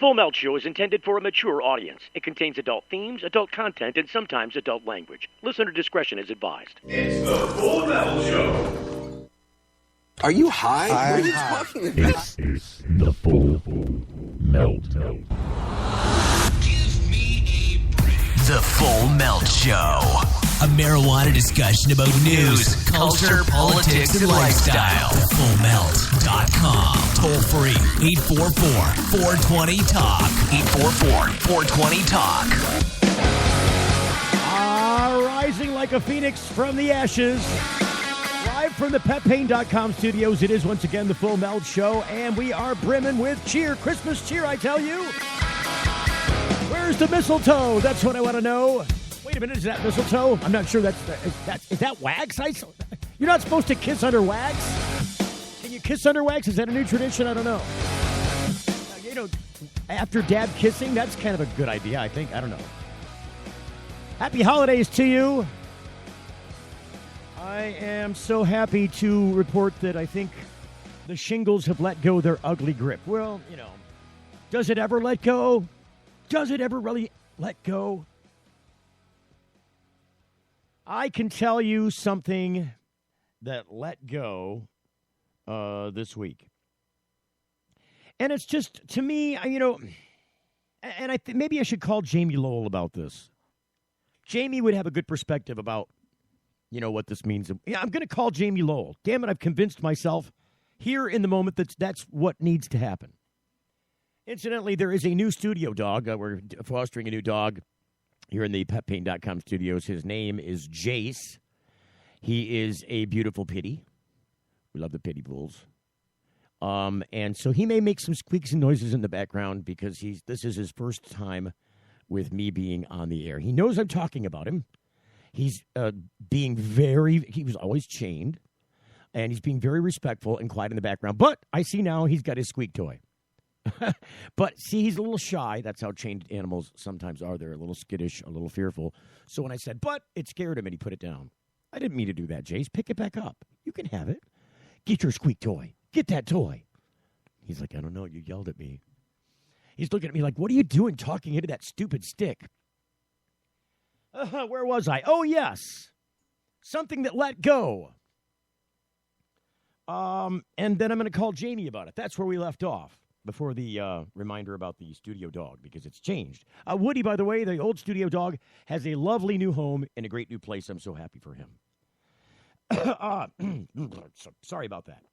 Full Melt Show is intended for a mature audience. It contains adult themes, adult content, and sometimes adult language. Listener discretion is advised. It's the Full Melt Show. Are you high? What are you talking about? It's the Full Melt. The Full Melt Show. A marijuana discussion about news, culture, politics, and lifestyle. FullMelt.com. Toll free. 844-420-TALK. 844-420-TALK. Rising like a phoenix from the ashes. Live from the PetPain.com studios, it is once again the Full Melt Show, and we are brimming with cheer. Christmas cheer, I tell you. Where's the mistletoe? That's what I want to know. Wait a minute, is that mistletoe? I'm not sure is that wax? You're not supposed to kiss under wax? Can you kiss under wax? Is that a new tradition? I don't know. After dab kissing, that's kind of a good idea, I think. I don't know. Happy holidays to you. I am so happy to report that I think the shingles have let go their ugly grip. Well, does it ever let go? Does it ever really let go? I can tell you something that let go this week. And it's just, to me, and maybe I should call Jamie Lowell about this. Jamie would have a good perspective about, what this means. Yeah, I'm going to call Jamie Lowell. Damn it, I've convinced myself here in the moment that's what needs to happen. Incidentally, there is a new studio dog. We're fostering a new dog here in the PetPain.com studios. His name is Jace. He is a beautiful pitty. We love the pitty bulls. And so he may make some squeaks and noises in the background because this is his first time with me being on the air. He knows I'm talking about him. He's he was always chained, and he's being very respectful and quiet in the background. But I see now he's got his squeak toy. But see, he's a little shy. That's how chained animals sometimes are. They're a little skittish, a little fearful. So when I said, but it scared him, and he put it down. I didn't mean to do that, Jace. Pick it back up. You can have it. Get your squeak toy. Get that toy. He's like, I don't know. You yelled at me. He's looking at me like, what are you doing talking into that stupid stick? Where was I? Oh, yes. Something that let go. And then I'm going to call Jamie about it. That's where we left off. Before the reminder about the studio dog, because it's changed. Woody, by the way, the old studio dog, has a lovely new home in a great new place. I'm so happy for him. Sorry about that.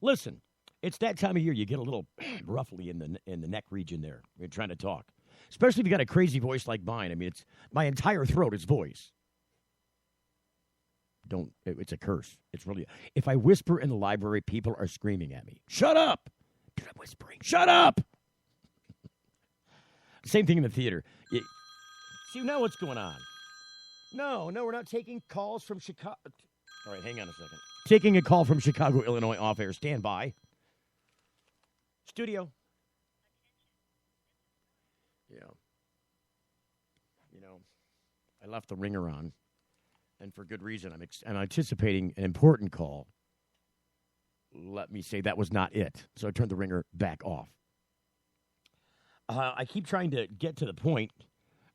Listen, it's that time of year you get a little ruffly in the neck region there. You're trying to talk, especially if you got a crazy voice like mine. I mean, it's my entire throat is voice. It's a curse. It's really. If I whisper in the library, people are screaming at me. Shut up. I'm whispering. Shut up! Same thing in the theater. See, now what's going on? No, we're not taking calls from Chicago. All right, hang on a second. Taking a call from Chicago, Illinois, off air. Stand by. Studio. Yeah. I left the ringer on, and for good reason. I'm anticipating an important call. Let me say that was not it. So I turned the ringer back off. I keep trying to get to the point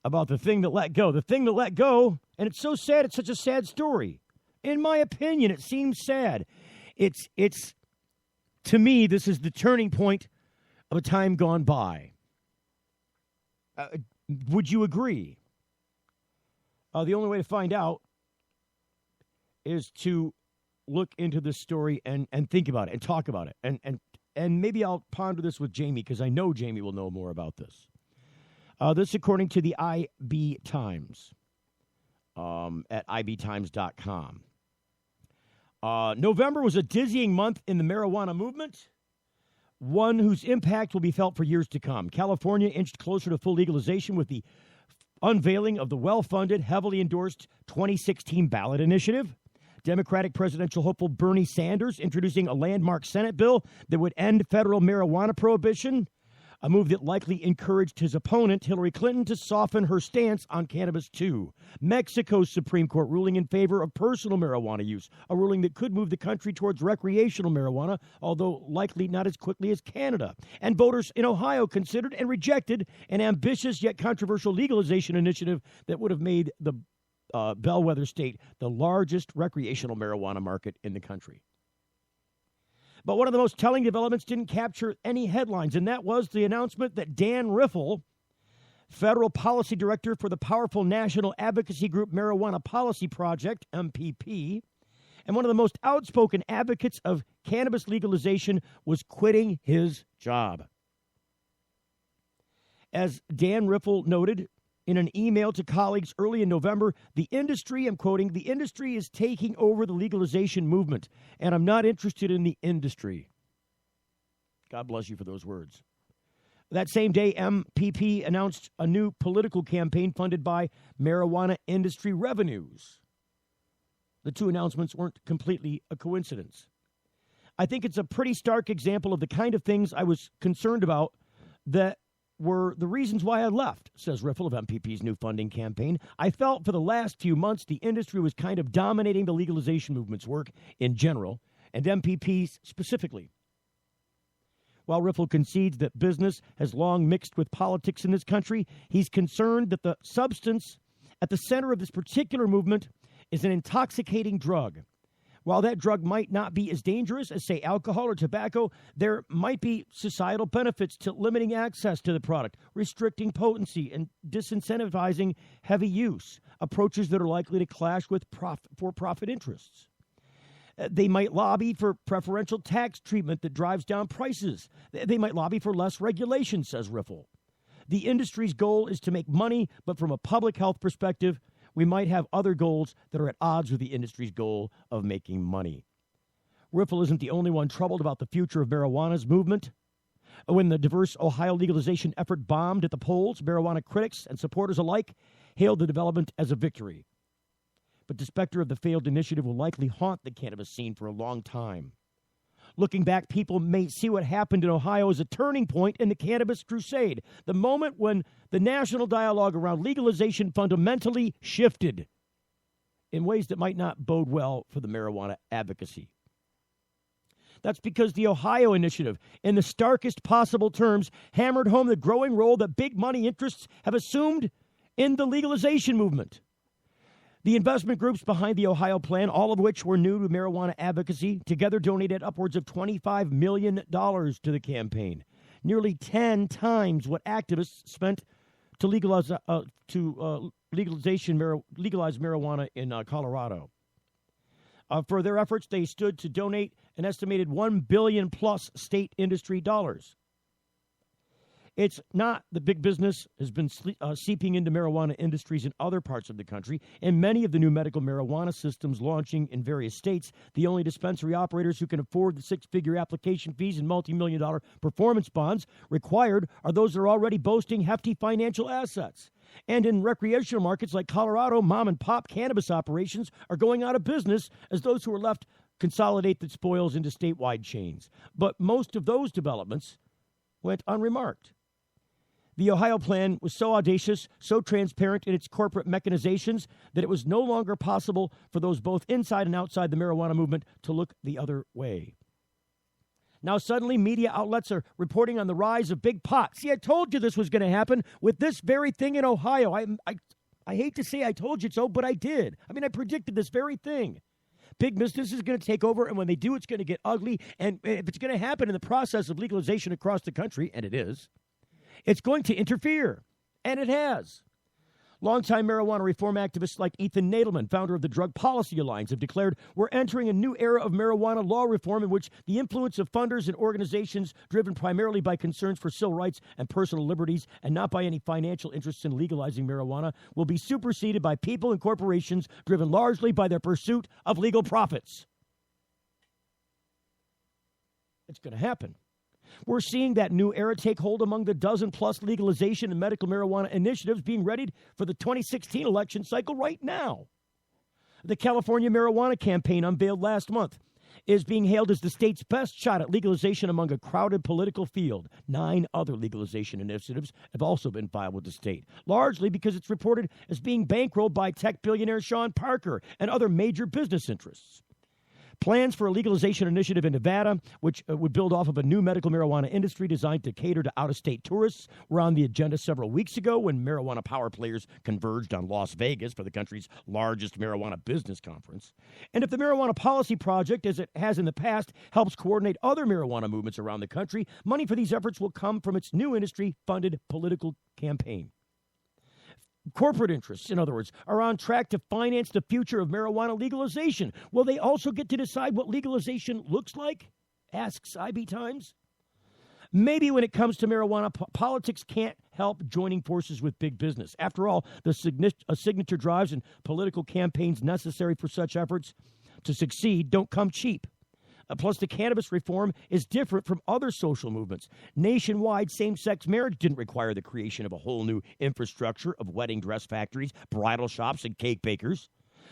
about the thing that let go. The thing that let go, and it's so sad. It's such a sad story. In my opinion, it seems sad. It's to me, this is the turning point of a time gone by. Would you agree? The only way to find out is to look into this story and think about it and talk about it. And maybe I'll ponder this with Jamie because I know Jamie will know more about this. This according to the IB Times at ibtimes.com. November was a dizzying month in the marijuana movement, one whose impact will be felt for years to come. California inched closer to full legalization with the unveiling of the well-funded, heavily endorsed 2016 ballot initiative. Democratic presidential hopeful Bernie Sanders introducing a landmark Senate bill that would end federal marijuana prohibition. a move that likely encouraged his opponent, Hillary Clinton, to soften her stance on cannabis, too. Mexico's Supreme Court ruling in favor of personal marijuana use, a ruling that could move the country towards recreational marijuana, although likely not as quickly as Canada. And voters in Ohio considered and rejected an ambitious yet controversial legalization initiative that would have made the bellwether state the largest recreational marijuana market in the country. But one of the most telling developments didn't capture any headlines, and that was the announcement that Dan Riffle, federal policy director for the powerful national advocacy group Marijuana Policy Project, MPP, and one of the most outspoken advocates of cannabis legalization, was quitting his job. As Dan Riffle noted in an email to colleagues early in November, the industry, I'm quoting, the industry is taking over the legalization movement, and I'm not interested in the industry. God bless you for those words. That same day, MPP announced a new political campaign funded by marijuana industry revenues. The two announcements weren't completely a coincidence. I think it's a pretty stark example of the kind of things I was concerned about that were the reasons why I left, says Riffle of MPP's new funding campaign. I felt for the last few months the industry was kind of dominating the legalization movement's work in general, and MPP specifically. While Riffle concedes that business has long mixed with politics in this country, he's concerned that the substance at the center of this particular movement is an intoxicating drug. While that drug might not be as dangerous as, say, alcohol or tobacco, there might be societal benefits to limiting access to the product, restricting potency, and disincentivizing heavy use, approaches that are likely to clash with for-profit interests. They might lobby for preferential tax treatment that drives down prices. They might lobby for less regulation, says Riffle. The industry's goal is to make money, but from a public health perspective, we might have other goals that are at odds with the industry's goal of making money. Riffle isn't the only one troubled about the future of marijuana's movement. When the diverse Ohio legalization effort bombed at the polls, marijuana critics and supporters alike hailed the development as a victory. But the specter of the failed initiative will likely haunt the cannabis scene for a long time. Looking back, people may see what happened in Ohio as a turning point in the cannabis crusade, the moment when the national dialogue around legalization fundamentally shifted in ways that might not bode well for the marijuana advocacy. That's because the Ohio initiative, in the starkest possible terms, hammered home the growing role that big money interests have assumed in the legalization movement. The investment groups behind the Ohio plan, all of which were new to marijuana advocacy, together donated upwards of $25 million to the campaign, nearly 10 times what activists spent to legalize marijuana in Colorado. For their efforts, they stood to donate an estimated $1 billion plus state industry dollars. It's not that big business has been seeping into marijuana industries in other parts of the country. In many of the new medical marijuana systems launching in various states, the only dispensary operators who can afford the six-figure application fees and multi-million-dollar performance bonds required are those that are already boasting hefty financial assets. And in recreational markets like Colorado, mom-and-pop cannabis operations are going out of business as those who are left consolidate the spoils into statewide chains. But most of those developments went unremarked. The Ohio plan was so audacious, so transparent in its corporate mechanizations, that it was no longer possible for those both inside and outside the marijuana movement to look the other way. Now suddenly media outlets are reporting on the rise of big pot. See, I told you this was going to happen with this very thing in Ohio. I hate to say I told you so, but I did. I mean, I predicted this very thing. Big business is going to take over, and when they do, it's going to get ugly. And if it's going to happen in the process of legalization across the country, and it is, it's going to interfere, and it has. Longtime marijuana reform activists like Ethan Nadelman, founder of the Drug Policy Alliance, have declared we're entering a new era of marijuana law reform in which the influence of funders and organizations driven primarily by concerns for civil rights and personal liberties and not by any financial interests in legalizing marijuana will be superseded by people and corporations driven largely by their pursuit of legal profits. It's going to happen. We're seeing that new era take hold among the dozen-plus legalization and medical marijuana initiatives being readied for the 2016 election cycle right now. The California Marijuana Campaign unveiled last month is being hailed as the state's best shot at legalization among a crowded political field. 9 other legalization initiatives have also been filed with the state, largely because it's reported as being bankrolled by tech billionaire Sean Parker and other major business interests. Plans for a legalization initiative in Nevada, which would build off of a new medical marijuana industry designed to cater to out-of-state tourists, were on the agenda several weeks ago when marijuana power players converged on Las Vegas for the country's largest marijuana business conference. And if the Marijuana Policy Project, as it has in the past, helps coordinate other marijuana movements around the country, money for these efforts will come from its new industry-funded political campaign. Corporate interests, in other words, are on track to finance the future of marijuana legalization. Will they also get to decide what legalization looks like? Asks IB Times. Maybe when it comes to marijuana, politics can't help joining forces with big business. After all, the signature drives and political campaigns necessary for such efforts to succeed don't come cheap. Plus, the cannabis reform is different from other social movements. Nationwide, same-sex marriage didn't require the creation of a whole new infrastructure of wedding dress factories, bridal shops, and cake bakers.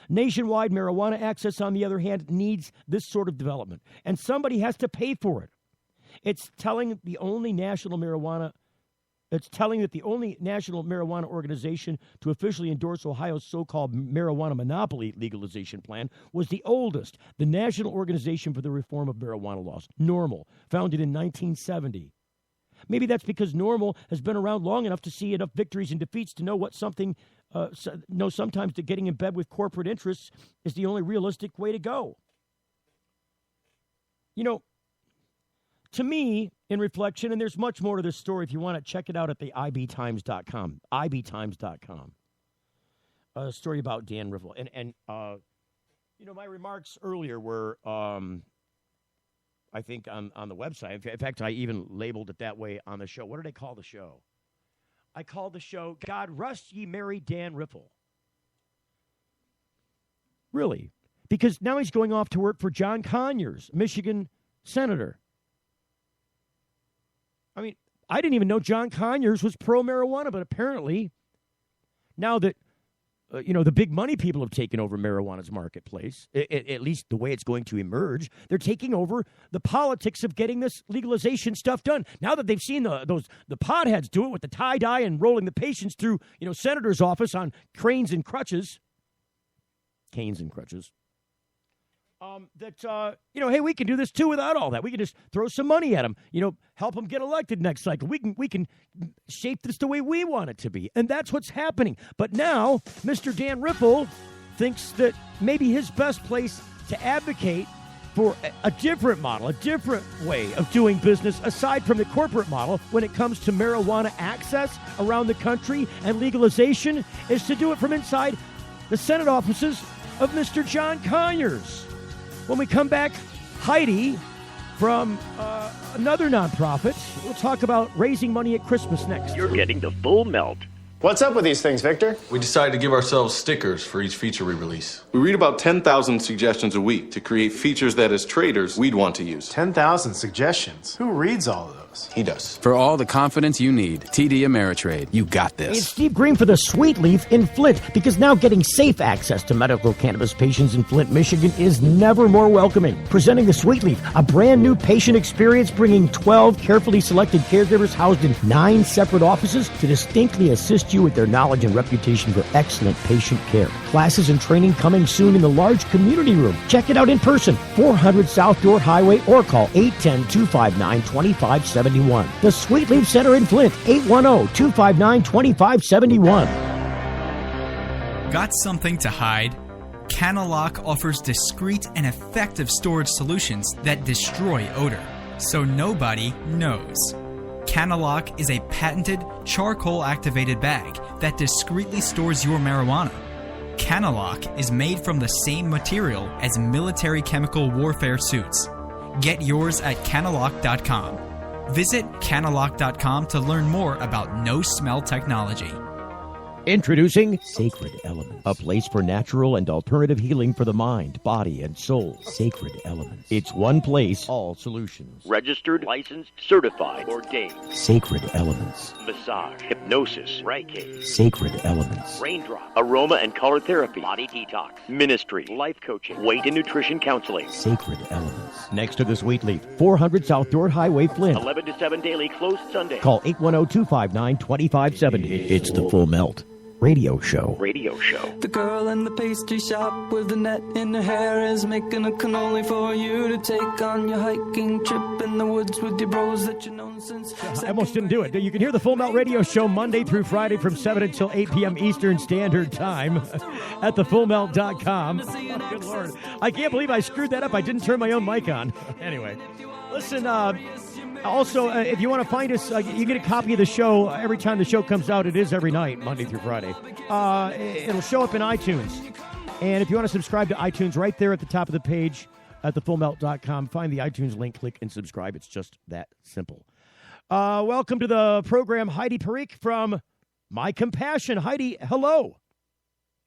Nationwide marijuana access, on the other hand, needs this sort of development, and somebody has to pay for it. It's telling that the only national marijuana organization to officially endorse Ohio's so-called marijuana monopoly legalization plan was the oldest, the National Organization for the Reform of Marijuana Laws, NORML, founded in 1970. Maybe that's because NORML has been around long enough to see enough victories and defeats to know sometimes that getting in bed with corporate interests is the only realistic way to go. You know, to me, in reflection, and there's much more to this story. If you want to check it out at the ibtimes.com, ibtimes.com. A story about Dan Riffle. And my remarks earlier were, I think, on the website. In fact, I even labeled it that way on the show. What did I call the show? I called the show, God Rest Ye Merry Dan Riffle. Really? Because now he's going off to work for John Conyers, Michigan senator. I mean, I didn't even know John Conyers was pro-marijuana, but apparently now that, the big money people have taken over marijuana's marketplace, at least the way it's going to emerge, they're taking over the politics of getting this legalization stuff done. Now that they've seen the potheads do it with the tie-dye and rolling the patients through, senator's office on canes and crutches. Hey, we can do this too without all that. We can just throw some money at them, help them get elected next cycle. We can shape this the way we want it to be. And that's what's happening. But now, Mr. Dan Riffle thinks that maybe his best place to advocate for a different model, a different way of doing business aside from the corporate model when it comes to marijuana access around the country and legalization is to do it from inside the Senate offices of Mr. John Conyers. When we come back, Heidi from another nonprofit. We'll talk about raising money at Christmas next. You're getting the full melt. What's up with these things, Victor? We decided to give ourselves stickers for each feature we release. We read about 10,000 suggestions a week to create features that, as traders, we'd want to use. 10,000 suggestions? Who reads all of those? He does. For all the confidence you need, TD Ameritrade. You got this. It's Steve Green for the Sweet Leaf in Flint, because now getting safe access to medical cannabis patients in Flint, Michigan is never more welcoming. Presenting the Sweet Leaf, a brand new patient experience bringing 12 carefully selected caregivers housed in 9 separate offices to distinctly assist you with their knowledge and reputation for excellent patient care. Classes and training coming soon in the large community room. Check it out in person, 400 South Door Highway, or call 810-259-2571. The Sweet Leaf Center in Flint, 810-259-2571. Got something to hide? Canalock offers discreet and effective storage solutions that destroy odor, so nobody knows. Canalock is a patented charcoal-activated bag that discreetly stores your marijuana. Canalock is made from the same material as military chemical warfare suits. Get yours at Canalock.com. Visit Canalock.com to learn more about no-smell technology. Introducing Sacred Elements, a place for natural and alternative healing for the mind, body, and soul. Sacred Elements. It's one place, all solutions. Registered, licensed, certified, ordained. Sacred Elements. Massage, hypnosis, Reiki. Sacred Elements. Raindrop, aroma and color therapy, body detox, ministry, life coaching, weight and nutrition counseling. Sacred Elements. Next to the Sweet Leaf, 400 South Dort Highway, Flint. 11 to 7 daily, closed Sunday. Call 810-259-2570. It's the Full Melt Radio Show. The girl in the pastry shop with the net in her hair is making a cannoli for you to take on your hiking trip in the woods with your bros that you've known since. I almost didn't do it. You can hear the Full Melt Radio Show Monday through Friday from 7 until 8 p.m. Eastern Standard Time at thefullmelt.com. Oh, good Lord. I can't believe I screwed that up. I didn't turn my own mic on. Anyway, listen, also, if you want to find us, you get a copy of the show every time the show comes out. It is every night, Monday through Friday. It'll show up in iTunes. And if you want to subscribe to iTunes, right there at the top of the page at thefullmelt.com, find the iTunes link, click, and subscribe. It's just that simple. Welcome to the program, Heidi Parikh from My Compassion. Heidi, hello.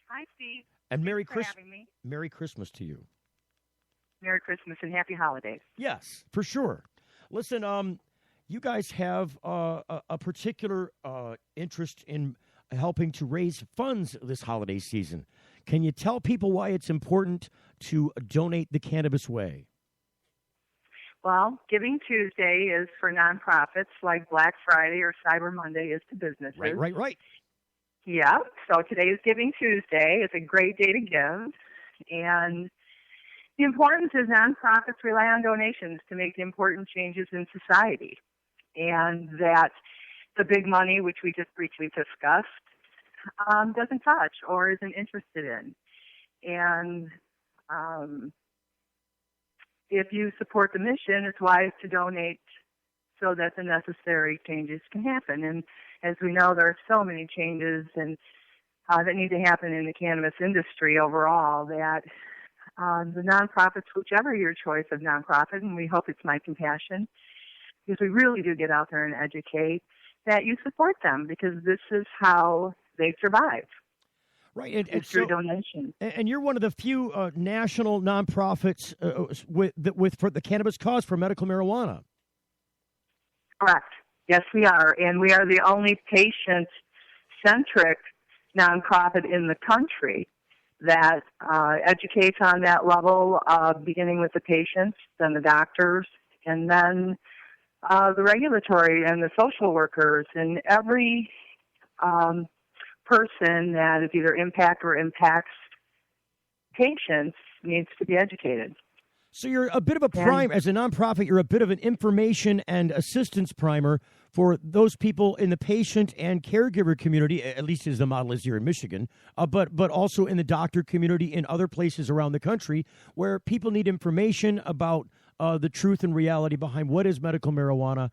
Hi, Steve. And Merry Christmas to you. Merry Christmas and Happy Holidays. Yes, for sure. Listen, you guys have a particular interest in helping to raise funds this holiday season. Can you tell people why it's important to donate the Cannabis Way? Well, Giving Tuesday is for nonprofits like Black Friday or Cyber Monday is to businesses. Right. Yeah, so today is Giving Tuesday. It's a great day to give. And the importance is nonprofits rely on donations to make the important changes in society, and that the big money, which we just briefly discussed, doesn't touch or isn't interested in. And if you support the mission, it's wise to donate so that the necessary changes can happen. And as we know, there are so many changes and that need to happen in the cannabis industry overall that the nonprofits, whichever your choice of nonprofit, and we hope it's My Compassion, because we really do get out there and educate, that you support them, because this is how they survive. Right, and through donations. And you're one of the few national nonprofits for the cannabis cause for medical marijuana. Correct. Yes, we are, and we are the only patient-centric nonprofit in the country that educates on that level, beginning with the patients, then the doctors, and then the regulatory and the social workers, and every person that is either impact or impacts patients needs to be educated. So you're a bit of a primer, as a nonprofit, you're a bit of an information and assistance primer for those people in the patient and caregiver community, at least as the model is here in Michigan, but also in the doctor community in other places around the country where people need information about the truth and reality behind what is medical marijuana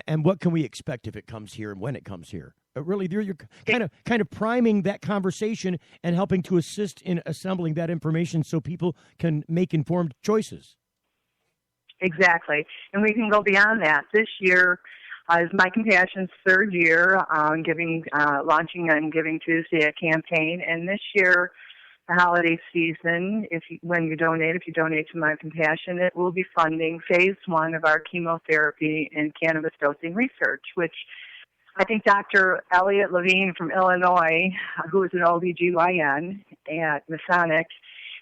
and what can we expect if it comes here and when it comes here. Really, you're kind of priming that conversation and helping to assist in assembling that information so people can make informed choices. Exactly. And we can go beyond that. This year is My Compassion's third year launching on Giving Tuesday, a campaign. And this year, the holiday season, when you donate to My Compassion, it will be funding phase 1 of our chemotherapy and cannabis dosing research, which I think Dr. Elliot Levine from Illinois, who is an OBGYN at Masonic,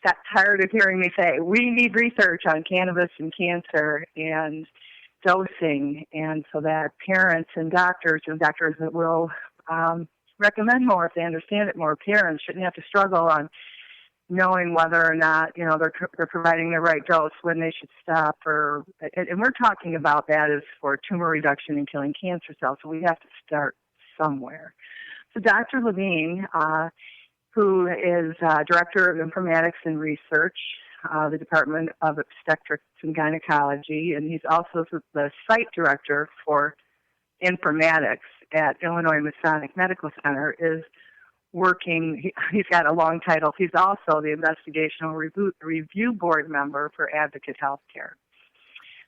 got tired of hearing me say, we need research on cannabis and cancer and dosing, and so that parents and doctors that will recommend more if they understand it more. Parents shouldn't have to struggle on knowing whether or not, they're providing the right dose, when they should stop, and we're talking about that as for tumor reduction and killing cancer cells, so we have to start somewhere. So Dr. Levine, who is Director of Informatics and Research, the Department of Obstetrics and Gynecology, and he's also the Site Director for Informatics at Illinois Masonic Medical Center, is working. He's got a long title. He's also the Investigational Review Board member for Advocate Healthcare.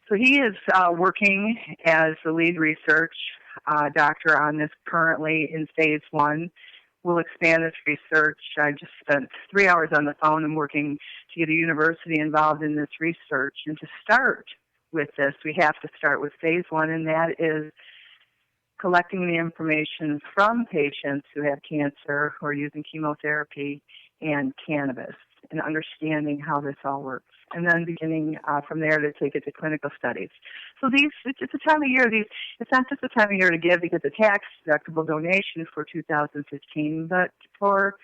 So he is working as the lead research doctor on this currently in phase 1 we'll expand this research. I just spent 3 hours on the phone and working to get a university involved in this research. And to start with this, we have to start with phase one, and that is collecting the information from patients who have cancer, who are using chemotherapy and cannabis, and understanding how this all works. And then beginning from there to take it to clinical studies. So it's a time of year. It's not just a time of year to give because the tax-deductible donation for 2015, but for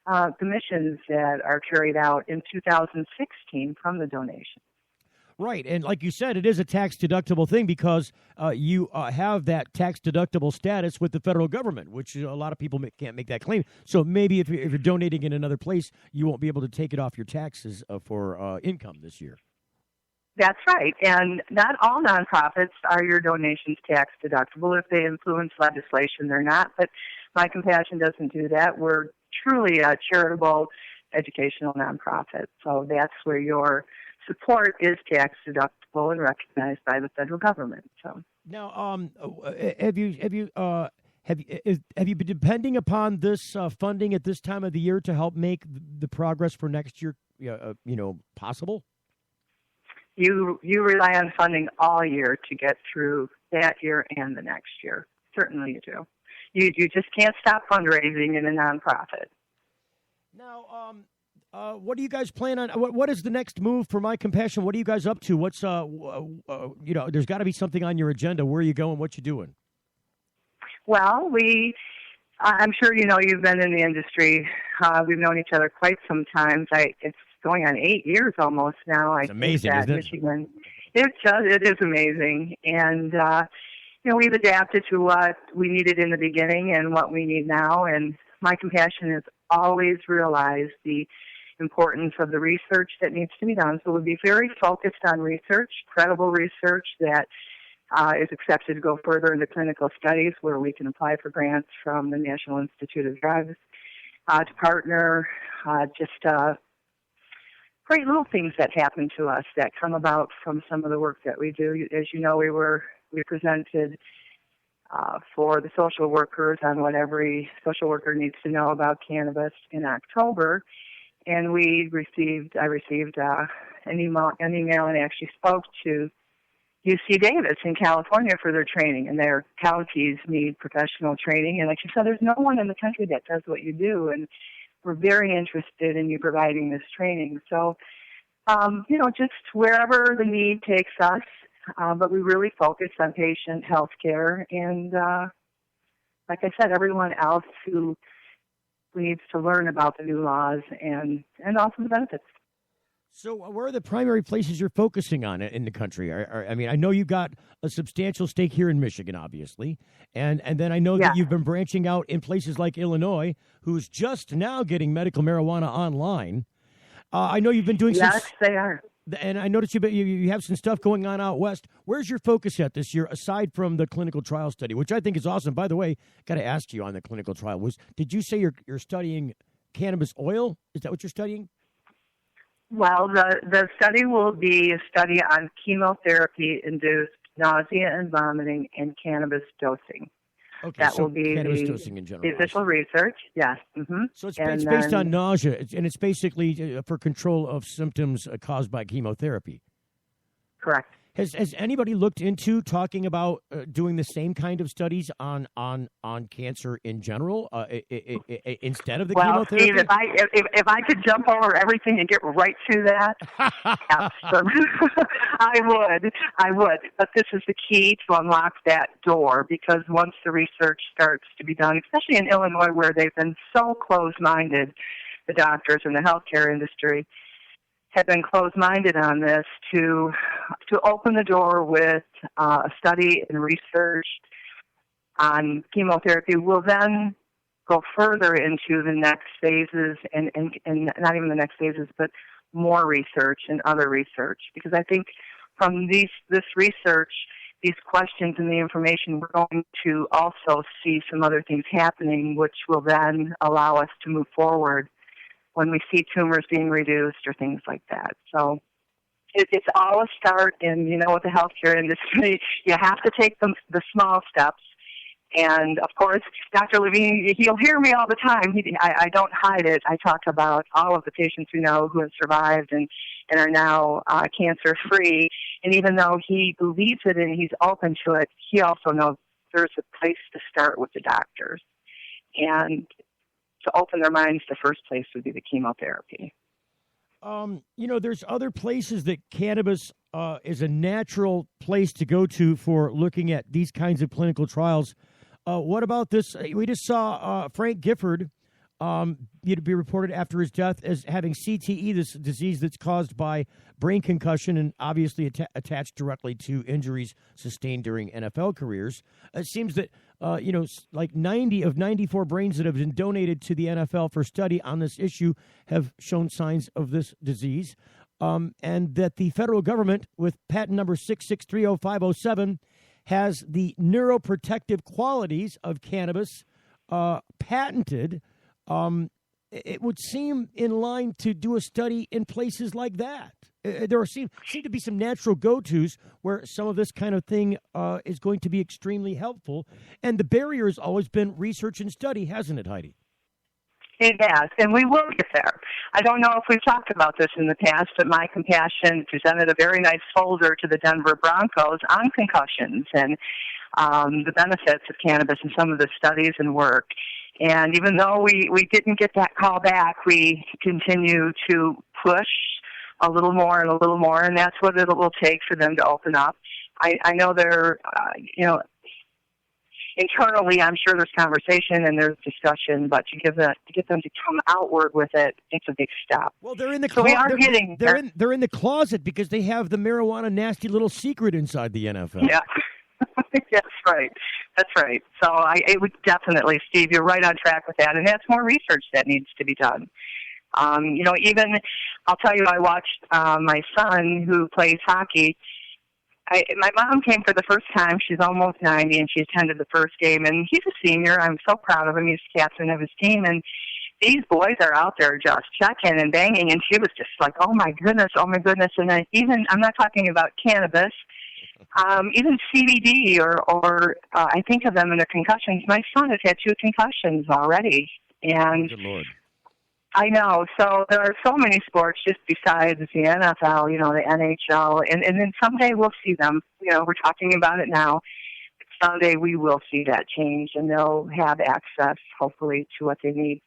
the missions that are carried out in 2016 from the donation. Right, and like you said, it is a tax-deductible thing because you have that tax-deductible status with the federal government, which a lot of people can't make that claim. So maybe if you're donating in another place, you won't be able to take it off your taxes for income this year. That's right, and not all nonprofits are your donations tax-deductible. If they influence legislation, they're not, but My Compassion doesn't do that. We're truly a charitable educational nonprofit, so that's where your support is tax deductible and recognized by the federal government. So now, have you been depending upon this funding at this time of the year to help make the progress for next year, possible? You rely on funding all year to get through that year and the next year. Certainly, you do. You just can't stop fundraising in a nonprofit. Now, what do you guys plan on? What is the next move for My Compassion? What are you guys up to? What's there's got to be something on your agenda. Where are you going? What you doing? Well, I'm sure you know you've been in the industry. We've known each other quite some time. It's going on 8 years almost now. It's amazing, isn't it? Michigan. It is amazing, and we've adapted to what we needed in the beginning and what we need now. And My Compassion has always realized the importance of the research that needs to be done. So we'll be very focused on research, credible research that is accepted to go further into clinical studies where we can apply for grants from the National Institute of Drugs to partner, great little things that happen to us that come about from some of the work that we do. As you know, we presented for the social workers on what every social worker needs to know about cannabis in October. And I received an email and actually spoke to UC Davis in California for their training, and their counties need professional training. And like you said, there's no one in the country that does what you do, and we're very interested in you providing this training. So, just wherever the need takes us, but we really focus on patient health care and, like I said, everyone else who needs to learn about the new laws and also the benefits. So where are the primary places you're focusing on in the country? I know you've got a substantial stake here in Michigan, obviously, and then I know that you've been branching out in places like Illinois, who's just now getting medical marijuana online. I know you've been doing Yes, they are. And I noticed you have some stuff going on out west. Where's your focus at this year, aside from the clinical trial study, which I think is awesome? By the way, got to ask you on the clinical trial. Did you say you're studying cannabis oil? Is that what you're studying? Well, the study will be a study on chemotherapy-induced nausea and vomiting and cannabis dosing. Okay, that so will be cannabis dosing in general. The official research, yes. Mm-hmm. So it's based on nausea, and it's basically for control of symptoms caused by chemotherapy. Correct. Has anybody looked into talking about doing the same kind of studies on cancer in general instead of the chemotherapy? Steve, if I could jump over everything and get right to that, absolutely, I would. But this is the key to unlock that door, because once the research starts to be done, especially in Illinois where they've been so close-minded, the doctors and the healthcare industry have been closed-minded on this, to open the door with a study and research on chemotherapy will then go further into the next phases and not even the next phases, but more research and other research. Because I think from this research, these questions and the information, we're going to also see some other things happening, which will then allow us to move forward when we see tumors being reduced or things like that. So it's all a start in, with the healthcare industry. You have to take the small steps, And, of course, Dr. Levine, he'll hear me all the time. I don't hide it. I talk about all of the patients we know who have survived and are now cancer-free. And even though he believes it and he's open to it, he also knows there's a place to start with the doctors. And to open their minds, the first place would be the chemotherapy. There's other places that cannabis is a natural place to go to for looking at these kinds of clinical trials. What about this? We just saw Frank Gifford be reported after his death as having CTE, this disease that's caused by brain concussion and obviously attached directly to injuries sustained during NFL careers. It seems that, like 90 of 94 brains that have been donated to the NFL for study on this issue have shown signs of this disease, and that the federal government, with patent number 6630507, has the neuroprotective qualities of cannabis patented. It would seem in line to do a study in places like that. There seem to be some natural go-tos where some of this kind of thing is going to be extremely helpful. And the barrier has always been research and study, hasn't it, Heidi? It has, and we will get there. I don't know if we've talked about this in the past, but My Compassion presented a very nice folder to the Denver Broncos on concussions and the benefits of cannabis and some of the studies and work. And even though we didn't get that call back, we continue to push a little more, and that's what it will take for them to open up. I know they're, internally, I'm sure there's conversation and there's discussion, but to get them to come outward with it, it's a big step. Well, they're in the they're in the closet because they have the marijuana nasty little secret inside the NFL. Yeah, That's right. So I would definitely, Steve, you're right on track with that, and that's more research that needs to be done. Even I'll tell you, I watched my son who plays hockey. My mom came for the first time. She's almost 90, and she attended the first game. And he's a senior. I'm so proud of him. He's captain of his team. And these boys are out there just checking and banging. And she was just like, oh, my goodness. And I'm not talking about cannabis, even CBD or I think of them in their concussions. My son has had 2 concussions already. And good Lord. I know. So there are so many sports just besides the NFL, the NHL, and then someday we'll see them. We're talking about it now. Someday we will see that change, and they'll have access, hopefully, to what they need.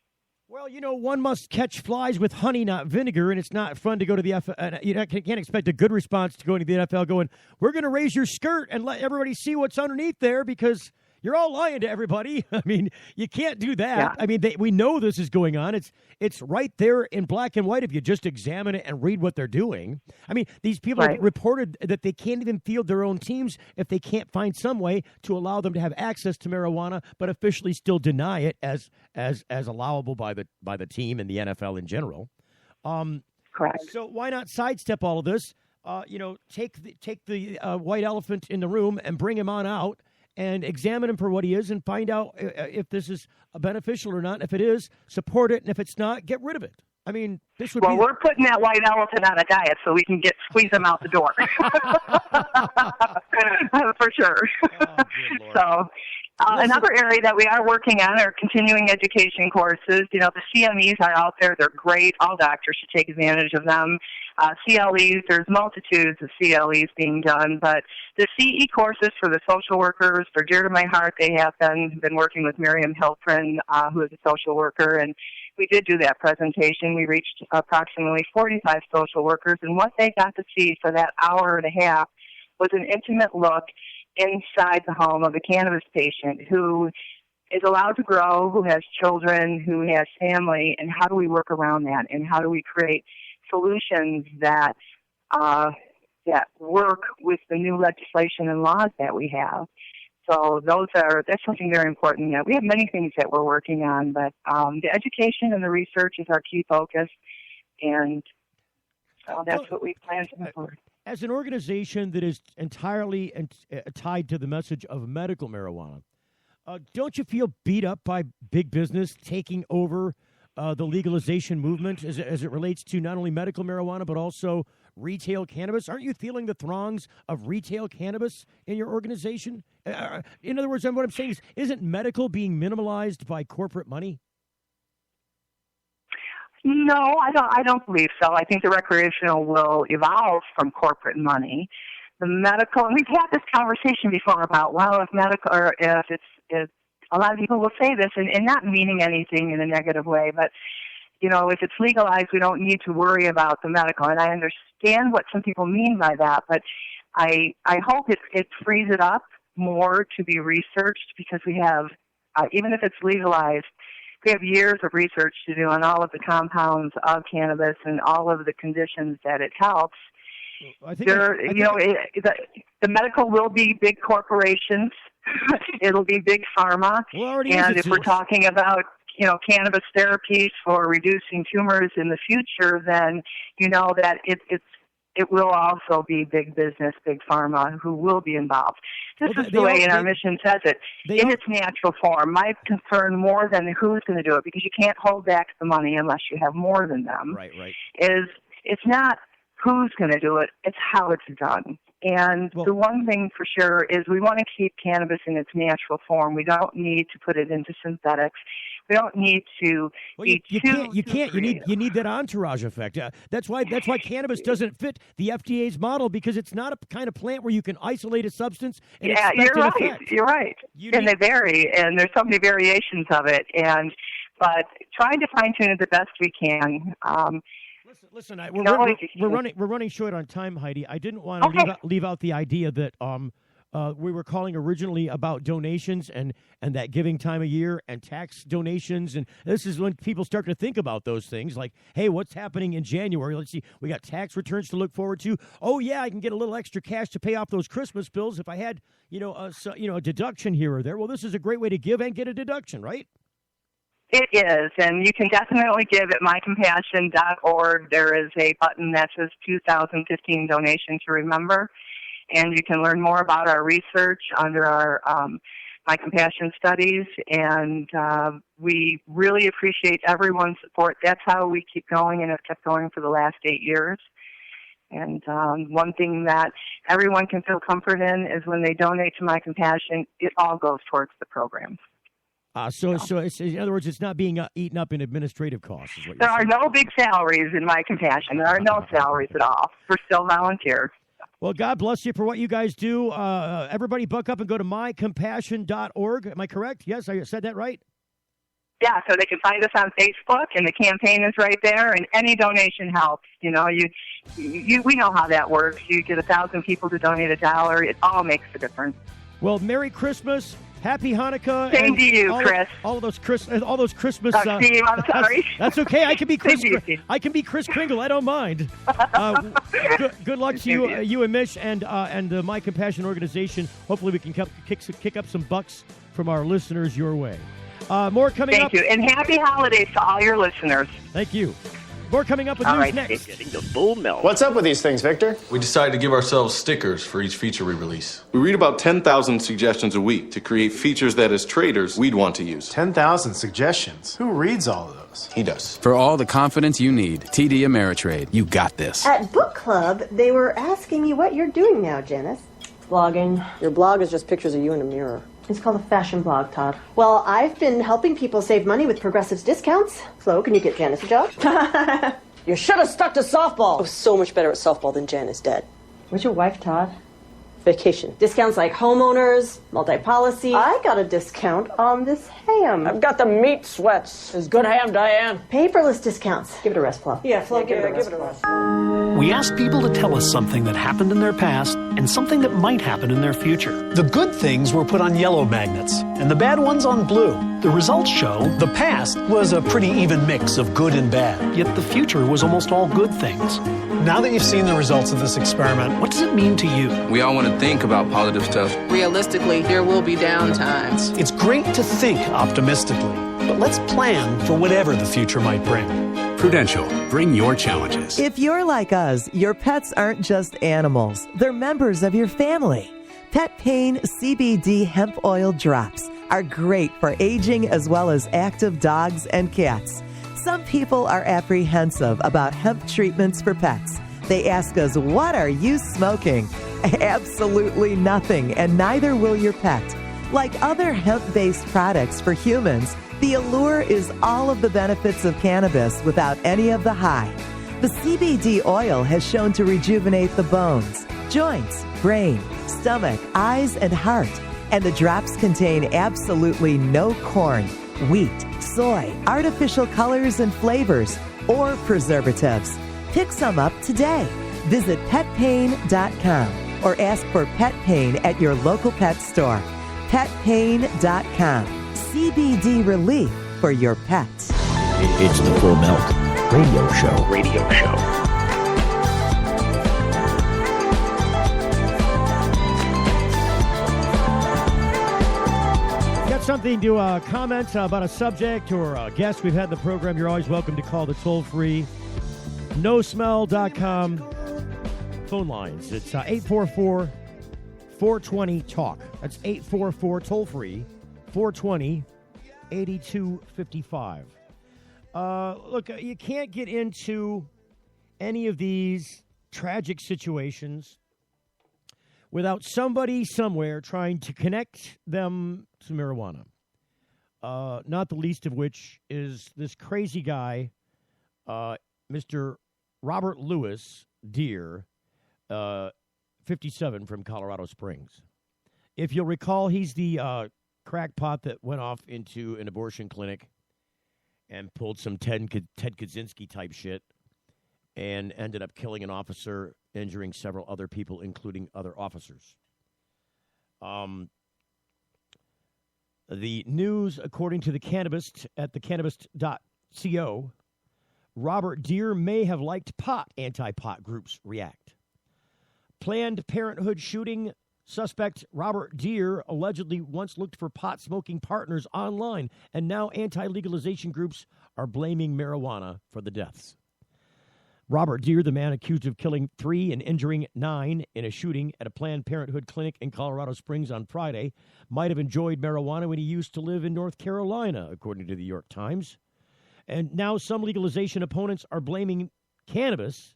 Well, one must catch flies with honey, not vinegar, and it's not fun to go to the NFL. You can't expect a good response to going to the NFL going, we're going to raise your skirt and let everybody see what's underneath there because you're all lying to everybody. I mean, you can't do that. Yeah. I mean, we know this is going on. It's right there in black and white if you just examine it and read what they're doing. I mean, these people have reported that they can't even field their own teams if they can't find some way to allow them to have access to marijuana, but officially still deny it as allowable by the team and the NFL in general. Correct. So why not sidestep all of this? Take the white elephant in the room and bring him on out and examine him for what he is and find out if this is beneficial or not. If it is, support it. And if it's not, get rid of it. I mean, this would we're putting that white elephant on a diet so we can squeeze him out the door. For sure. Oh, so another area that we are working on are continuing education courses. The CMEs are out there. They're great. All doctors should take advantage of them. CLEs, there's multitudes of CLEs being done, but the CE courses for the social workers, they're dear to my heart. They have been working with Miriam Hilprin, who is a social worker, and we did do that presentation. We reached approximately 45 social workers, and what they got to see for that hour and a half was an intimate look inside the home of a cannabis patient who is allowed to grow, who has children, who has family, and how do we work around that, and how do we create solutions that work with the new legislation and laws that we have. So that's something very important. We have many things that we're working on, but the education and the research is our key focus, and so that's what we plan to move forward. As an organization that is entirely tied to the message of medical marijuana, don't you feel beat up by big business taking over the legalization movement as it relates to not only medical marijuana but also retail cannabis? Aren't you feeling the throngs of retail cannabis in your organization? In other words, what I'm saying is, isn't medical being minimalized by corporate money? No, I don't believe so. I think the recreational will evolve from corporate money. The medical, and we've had this conversation before about, well, if medical, or if it's a lot of people will say this, and not meaning anything in a negative way, but, if it's legalized, we don't need to worry about the medical. And I understand what some people mean by that, but I hope it frees it up more to be researched, because we have, even if it's legalized, we have years of research to do on all of the compounds of cannabis and all of the conditions that it helps. The medical will be big corporations. It'll be big pharma. And if we're talking about, cannabis therapies for reducing tumors in the future, then that it will also be big business, big pharma who will be involved. This is the way our mission says it, in its natural form. My concern more than who's going to do it, because you can't hold back the money unless you have more than them, right. is it's not who's going to do it, it's how it's done. And the one thing for sure is we want to keep cannabis in its natural form. We don't need to put it into synthetics. We don't need to. Well, you can't. You need that entourage effect. That's why cannabis doesn't fit the FDA's model, because it's not a kind of plant where you can isolate a substance. And you're right. You're right. They vary, and there's so many variations of it. But trying to fine tune it the best we can. Listen. We're running short on time, Heidi. I didn't want to leave out the idea that we were calling originally about donations and that giving time of year and tax donations. And this is when people start to think about those things like, hey, what's happening in January? Let's see. We got tax returns to look forward to. Oh, yeah, I can get a little extra cash to pay off those Christmas bills if I had, a deduction here or there. Well, this is a great way to give and get a deduction, right? It is, and you can definitely give at mycompassion.org. There is a button that says 2015 donation to remember, and you can learn more about our research under our My Compassion studies, and we really appreciate everyone's support. That's how we keep going, and have kept going for the last 8 years. And one thing that everyone can feel comfort in is when they donate to My Compassion, it all goes towards the program. So it's, in other words, it's not being eaten up in administrative costs. Is what there you're saying. Are no big salaries in My Compassion. There are no salaries at all. We're still volunteers. Well, God bless you for what you guys do. Everybody buck up and go to mycompassion.org. Am I correct? Yes, I said that right? Yeah, so they can find us on Facebook, and the campaign is right there, and any donation helps. We know how that works. You get 1,000 people to donate $1. It all makes a difference. Well, Merry Christmas. Happy Hanukkah. Same to you, Chris. All those Christmas. Steve, I'm sorry. That's okay. I can be Chris. I can be Chris Kringle. I don't mind. Good luck to you and Mish, and the My Compassion organization. Hopefully, we can kick up some bucks from our listeners your way. More coming up. Thank you, and happy holidays to all your listeners. Thank you. More coming up with news next. Getting the full melt. What's up with these things, Victor? We decided to give ourselves stickers for each feature we release. We read about 10,000 suggestions a week to create features that, as traders, we'd want to use. 10,000 suggestions? Who reads all of those? He does. For all the confidence you need, TD Ameritrade, you got this. At book club, they were asking me what you're doing now, Janice. Blogging. Your blog is just pictures of you in a mirror. It's called a fashion blog, Todd. Well, I've been helping people save money with Progressive's discounts. Flo, can you get Janice a job? You should have stuck to softball. I was so much better at softball than Jan is dead. Where's your wife, Todd? Vacation. Discounts like homeowners, multi-policy. I got a discount on this ham. I've got the meat sweats. It's good ham, Diane. Paperless discounts. Give it a rest, Flo. Yeah, Flo, give it a rest. We ask people to tell us something that happened in their past and something that might happen in their future. The good things were put on yellow magnets and the bad ones on blue. The results show the past was a pretty even mix of good and bad, yet the future was almost all good things. Now that you've seen the results of this experiment, what does it mean to you? We all want to think about positive stuff. Realistically, there will be downtimes. It's great to think optimistically, but let's plan for whatever the future might bring. Prudential, bring your challenges. If you're like us, your pets aren't just animals. They're members of your family. Pet Pain CBD hemp oil drops are great for aging as well as active dogs and cats. Some people are apprehensive about hemp treatments for pets. They ask us, what are you smoking? Absolutely nothing, and neither will your pet. Like other hemp-based products for humans, the allure is all of the benefits of cannabis without any of the high. The CBD oil has shown to rejuvenate the bones, joints, brain, stomach, eyes, and heart. And the drops contain absolutely no corn, wheat, soy, artificial colors and flavors, or preservatives. Pick some up today. Visit petpain.com or ask for Pet Pain at your local pet store. Petpain.com. CBD relief for your pet. It's the Full Melt Radio Show. Got something to comment about a subject or a guest we've had in the program, you're always welcome to call the toll-free nosmell.com phone lines. It's 844-420-TALK. That's 844 toll-free 420-8255. Look, you can't get into any of these tragic situations without somebody somewhere trying to connect them to marijuana. Not the least of which is this crazy guy, Mr. Robert Louis Deere, 57 from Colorado Springs. If you'll recall, he's the crackpot that went off into an abortion clinic and pulled some Ted Kaczynski type shit and ended up killing an officer, injuring several other people, including other officers. The news, according to the Cannabist at thecannabist.co, Robert Deere may have liked pot, anti-pot groups react. Planned Parenthood shooting suspect Robert Deere allegedly once looked for pot-smoking partners online, and now anti-legalization groups are blaming marijuana for the deaths. Robert Deere, the man accused of killing 3 and injuring 9 in a shooting at a Planned Parenthood clinic in Colorado Springs on Friday, might have enjoyed marijuana when he used to live in North Carolina, according to the New York Times. And now some legalization opponents are blaming cannabis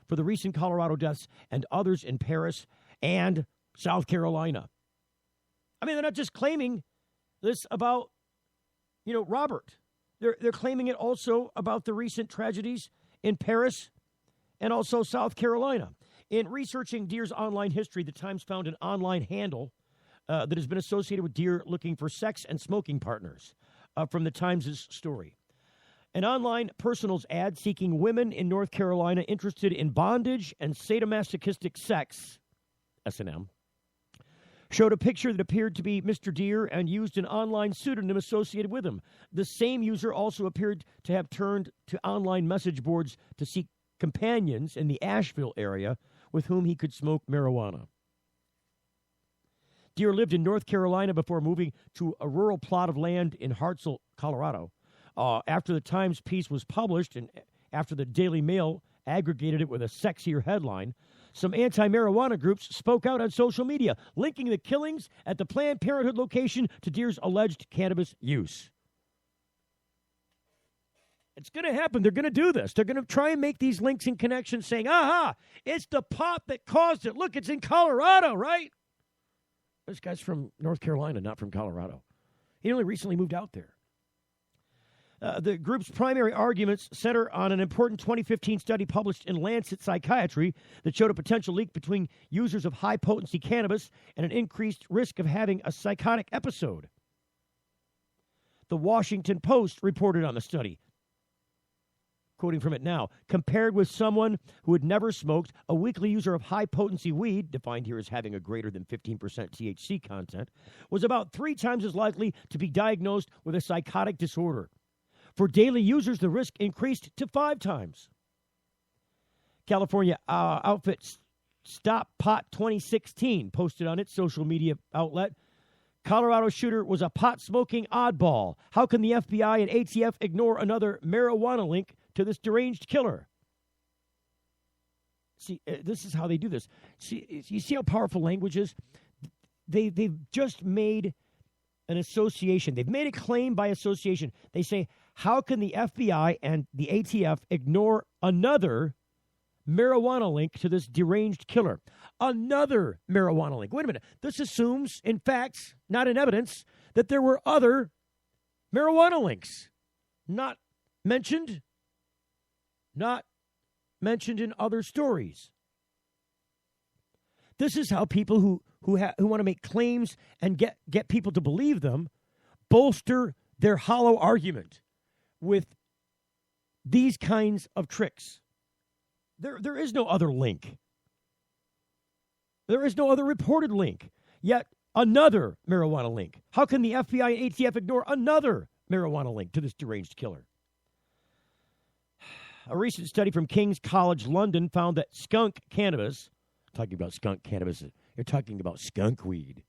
for the recent Colorado deaths and others in Paris and South Carolina. I mean, they're not just claiming this about, Robert. They're claiming it also about the recent tragedies in Paris and also South Carolina. In researching Deere's online history, the Times found an online handle that has been associated with Deere looking for sex and smoking partners from the Times' story. An online personals ad seeking women in North Carolina interested in bondage and sadomasochistic sex, S&M, showed a picture that appeared to be Mr. Deere and used an online pseudonym associated with him. The same user also appeared to have turned to online message boards to seek companions in the Asheville area with whom he could smoke marijuana. Deere lived in North Carolina before moving to a rural plot of land in Hartselle, Colorado. After the Times piece was published and after the Daily Mail aggregated it with a sexier headline, some anti-marijuana groups spoke out on social media, linking the killings at the Planned Parenthood location to Deere's alleged cannabis use. It's going to happen. They're going to do this. They're going to try and make these links and connections saying, aha, it's the pot that caused it. Look, it's in Colorado, right? This guy's from North Carolina, not from Colorado. He only recently moved out there. The group's primary arguments center on an important 2015 study published in Lancet Psychiatry that showed a potential link between users of high-potency cannabis and an increased risk of having a psychotic episode. The Washington Post reported on the study. Quoting from it now, compared with someone who had never smoked, a weekly user of high-potency weed, defined here as having a greater than 15% THC content, was about 3 times as likely to be diagnosed with a psychotic disorder. For daily users, the risk increased to 5 times. California outfit Stop Pot 2016 posted on its social media outlet, Colorado shooter was a pot-smoking oddball. How can the FBI and ATF ignore another marijuana link to this deranged killer? See, this is how they do this. See, you see how powerful language is? They've just made an association. They've made a claim by association. They say, how can the FBI and the ATF ignore another marijuana link to this deranged killer. Another marijuana link. Wait a minute. This assumes, in fact, not in evidence, that there were other marijuana links. Not mentioned in other stories. This is how people who want to make claims and get people to believe them bolster their hollow argument with these kinds of tricks. There is no other link. There is no other reported link. Yet another marijuana link. How can the FBI and ATF ignore another marijuana link to this deranged killer? A recent study from King's College London found that skunk cannabis, talking about skunk cannabis, you're talking about skunk weed.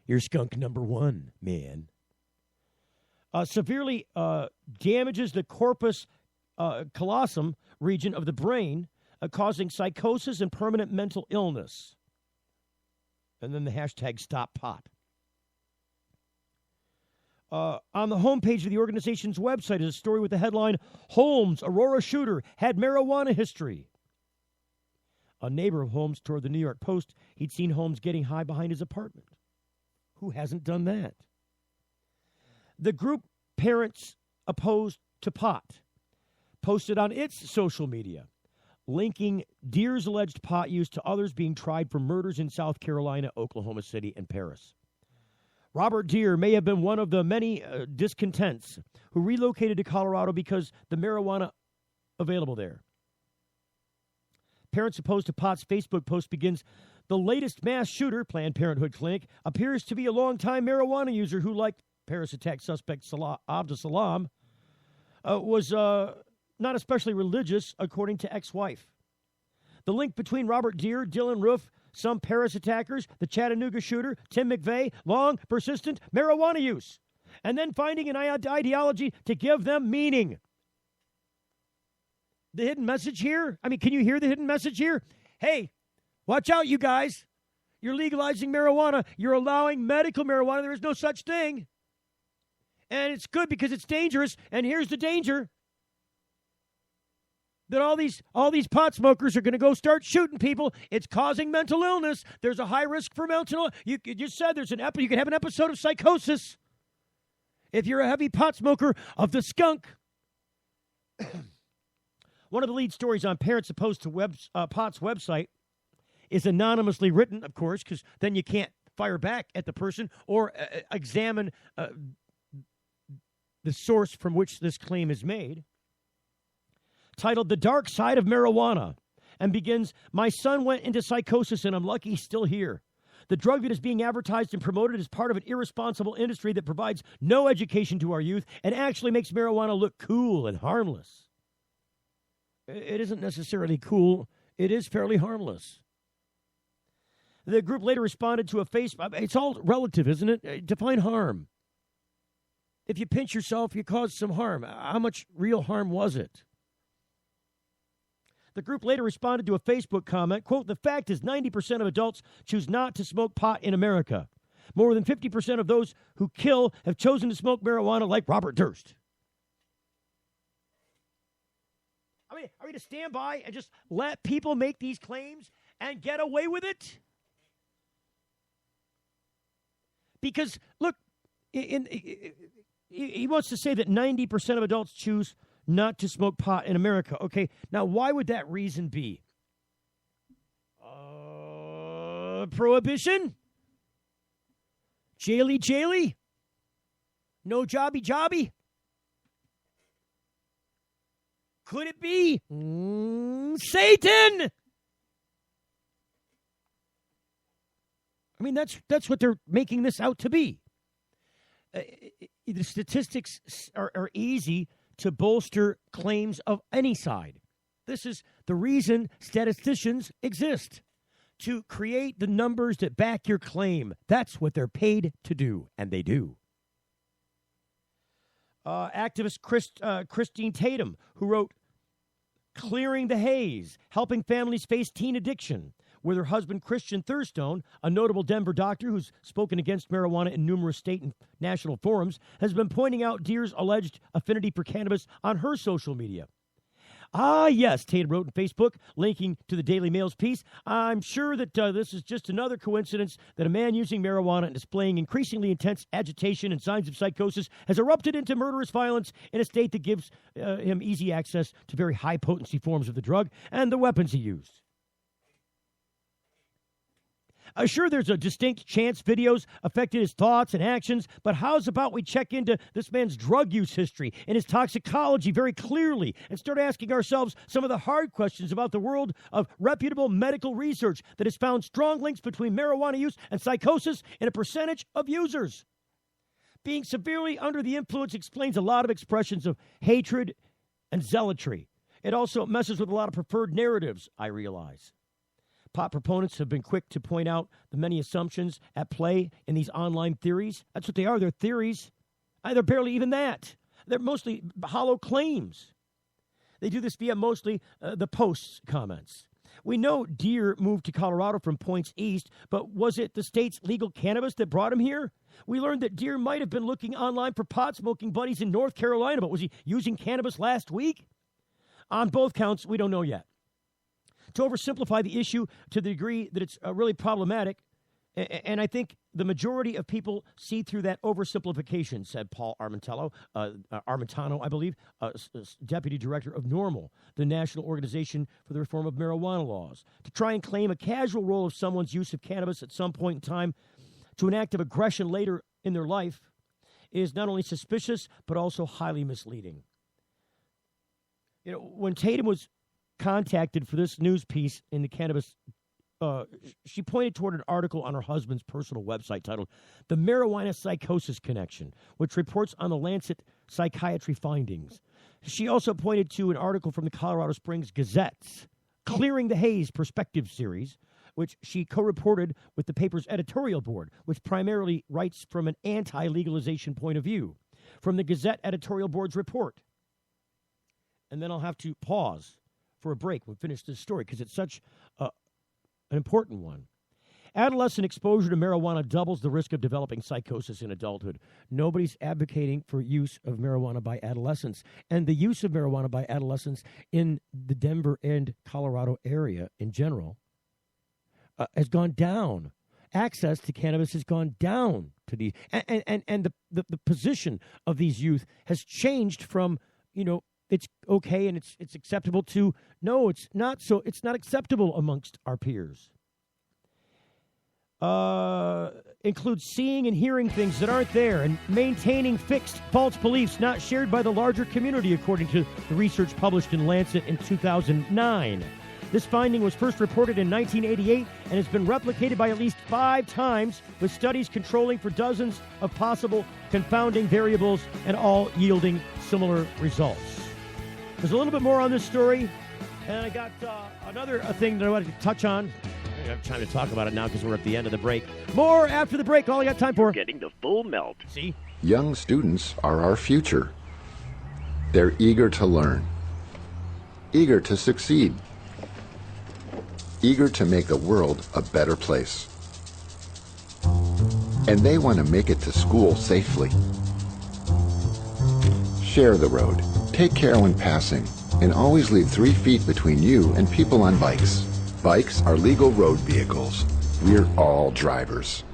You're skunk number one, man. Severely damages the corpus callosum region of the brain, causing psychosis and permanent mental illness. And then the hashtag stop pot. On the homepage of the organization's website is a story with the headline, Holmes, Aurora shooter, had marijuana history. A neighbor of Holmes told the New York Post he'd seen Holmes getting high behind his apartment. Who hasn't done that? The group Parents Opposed to Pot posted on its social media, linking Deer's alleged pot use to others being tried for murders in South Carolina, Oklahoma City, and Paris. Robert Deer may have been one of the many discontents who relocated to Colorado because the marijuana available there. Parents Opposed to Pot's Facebook post begins, the latest mass shooter, Planned Parenthood clinic, appears to be a longtime marijuana user who, like Paris attack suspect Abdus Salam, was not especially religious, according to ex-wife. The link between Robert Deer, Dylan Roof, some Paris attackers, the Chattanooga shooter, Tim McVeigh, long, persistent marijuana use, and then finding an ideology to give them meaning. The hidden message here? I mean, can you hear the hidden message here? Hey, watch out, you guys. You're legalizing marijuana. You're allowing medical marijuana. There is no such thing. And it's good because it's dangerous. And here's the danger. That all these pot smokers are going to go start shooting people. It's causing mental illness. There's a high risk for mental. You just said you can have an episode of psychosis if you're a heavy pot smoker of the skunk. One of the lead stories on Parents Opposed to Pot's website is anonymously written, of course, because then you can't fire back at the person or examine the source from which this claim is made. Titled The Dark Side of Marijuana, and begins, my son went into psychosis and I'm lucky he's still here. The drug that is being advertised and promoted is part of an irresponsible industry that provides no education to our youth and actually makes marijuana look cool and harmless. It isn't necessarily cool. It is fairly harmless. The group later responded to a Facebook. It's all relative, isn't it? Define harm. If you pinch yourself, you cause some harm. How much real harm was it? The group later responded to a Facebook comment, quote, the fact is 90% of adults choose not to smoke pot in America. More than 50% of those who kill have chosen to smoke marijuana like Robert Durst. I mean, are we to stand by and just let people make these claims and get away with it? Because, look, he wants to say that 90% of adults choose not to smoke pot in America. Okay, now why would that reason be? Prohibition? Jaily? No jobby? Could it be Satan? I mean, that's what they're making this out to be. The statistics are easy to bolster claims of any side. This is the reason statisticians exist, to create the numbers that back your claim. That's what they're paid to do, and they do. Activist Christine Tatum, who wrote Clearing the Haze, Helping Families Face Teen Addiction, with her husband Christian Thurstone, a notable Denver doctor who's spoken against marijuana in numerous state and national forums, has been pointing out Deer's alleged affinity for cannabis on her social media. Ah, yes, Tatum wrote on Facebook, linking to the Daily Mail's piece. I'm sure that this is just another coincidence that a man using marijuana and displaying increasingly intense agitation and signs of psychosis has erupted into murderous violence in a state that gives him easy access to very high-potency forms of the drug and the weapons he used. Sure, there's a distinct chance videos affected his thoughts and actions, but how's about we check into this man's drug use history and his toxicology very clearly and start asking ourselves some of the hard questions about the world of reputable medical research that has found strong links between marijuana use and psychosis in a percentage of users. Being severely under the influence explains a lot of expressions of hatred and zealotry. It also messes with a lot of preferred narratives, I realize. Pot proponents have been quick to point out the many assumptions at play in these online theories. That's what they are. They're theories. They're barely even that. They're mostly hollow claims. They do this via mostly the Post's comments. We know Deere moved to Colorado from points east, but was it the state's legal cannabis that brought him here? We learned that Deere might have been looking online for pot-smoking buddies in North Carolina, but was he using cannabis last week? On both counts, we don't know yet. To oversimplify the issue to the degree that it's really problematic, and I think the majority of people see through that oversimplification, said Paul Armentano, I believe, Deputy Director of NORML, the National Organization for the Reform of Marijuana Laws. To try and claim a casual role of someone's use of cannabis at some point in time to an act of aggression later in their life is not only suspicious, but also highly misleading. You know, when Tatum was contacted for this news piece in the cannabis, she pointed toward an article on her husband's personal website titled The Marijuana Psychosis Connection, which reports on the Lancet psychiatry findings. She also pointed to an article from the Colorado Springs Gazette's Clearing the Haze Perspective series, which she co-reported with the paper's editorial board, which primarily writes from an anti-legalization point of view, from the Gazette editorial board's report. And then I'll have to pause for a break. We'll finish this story because it's such an important one. Adolescent exposure to marijuana doubles the risk of developing psychosis in adulthood. Nobody's advocating for use of marijuana by adolescents. And the use of marijuana by adolescents in the Denver and Colorado area in general has gone down. Access to cannabis has gone down to these. And the position of these youth has changed from, it's okay and it's acceptable to, no, it's not acceptable amongst our peers. Includes seeing and hearing things that aren't there and maintaining fixed false beliefs not shared by the larger community, according to the research published in Lancet in 2009. This finding was first reported in 1988 and has been replicated by at least 5 times, with studies controlling for dozens of possible confounding variables and all yielding similar results. There's a little bit more on this story, and I got another thing that I wanted to touch on. I don't have time to talk about it now because we're at the end of the break. More after the break, all I got time for. Getting the full melt. See? Young students are our future. They're eager to learn, eager to succeed, eager to make the world a better place. And they want to make it to school safely. Share the road, take care when passing, and always leave 3 feet between you and people on bikes. Bikes are legal road vehicles. We're all drivers.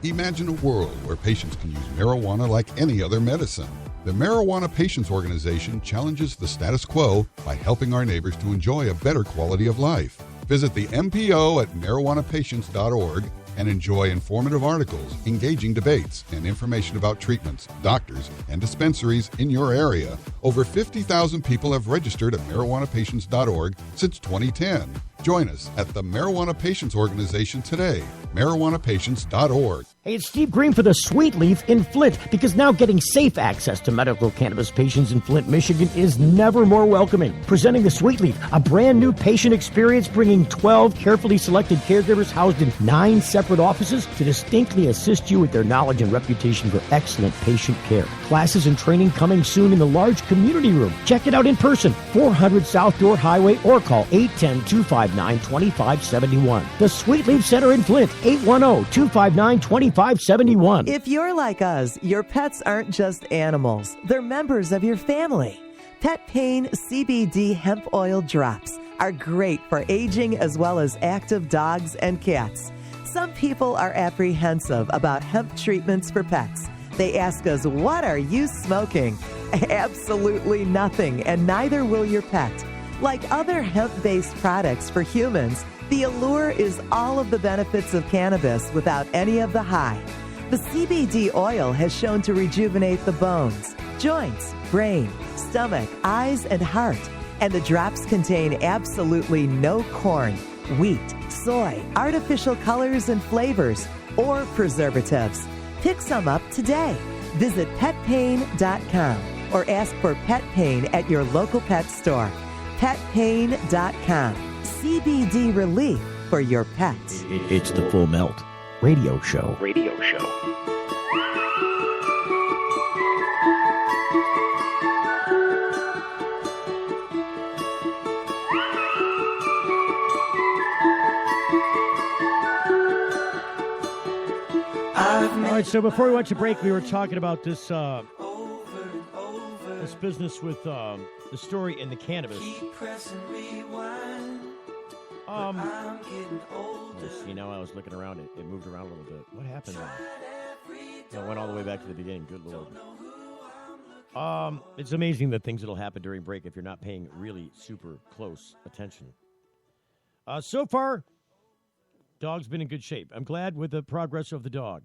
Imagine a world where patients can use marijuana like any other medicine. The Marijuana Patients Organization challenges the status quo by helping our neighbors to enjoy a better quality of life. Visit the MPO at marijuanapatients.org and enjoy informative articles, engaging debates, and information about treatments, doctors, and dispensaries in your area. Over 50,000 people have registered at marijuanapatients.org since 2010. Join us at the Marijuana Patients Organization today, marijuanapatients.org. Hey, it's Steve Green for the Sweet Leaf in Flint, because now getting safe access to medical cannabis patients in Flint, Michigan is never more welcoming. Presenting the Sweet Leaf, a brand new patient experience bringing 12 carefully selected caregivers housed in 9 separate offices to distinctly assist you with their knowledge and reputation for excellent patient care. Classes and training coming soon in the large community room. Check it out in person, 400 South Door Highway, or call 810-259-2571. The Sweet Leaf Center in Flint, 810-259-2571. If you're like us, your pets aren't just animals. They're members of your family. Pet Pain CBD hemp oil drops are great for aging as well as active dogs and cats. Some people are apprehensive about hemp treatments for pets. They ask us, what are you smoking? Absolutely nothing, and neither will your pet. Like other hemp-based products for humans, the allure is all of the benefits of cannabis without any of the high. The CBD oil has shown to rejuvenate the bones, joints, brain, stomach, eyes, and heart. And the drops contain absolutely no corn, wheat, soy, artificial colors and flavors, or preservatives. Pick some up today. Visit petpain.com or ask for Pet Pain at your local pet store. Petpain.com. CBD relief for your pet. It's the Full Melt Radio Show. Radio show. All right, so before we went to break, we were talking about this this business with the story in the cannabis. Let's see, now I was looking around, it moved around a little bit. What happened there? It went all the way back to the beginning. Good Lord. It's amazing the things that'll happen during break if you're not paying really super close attention. So far, dog's been in good shape. I'm glad with the progress of the dog.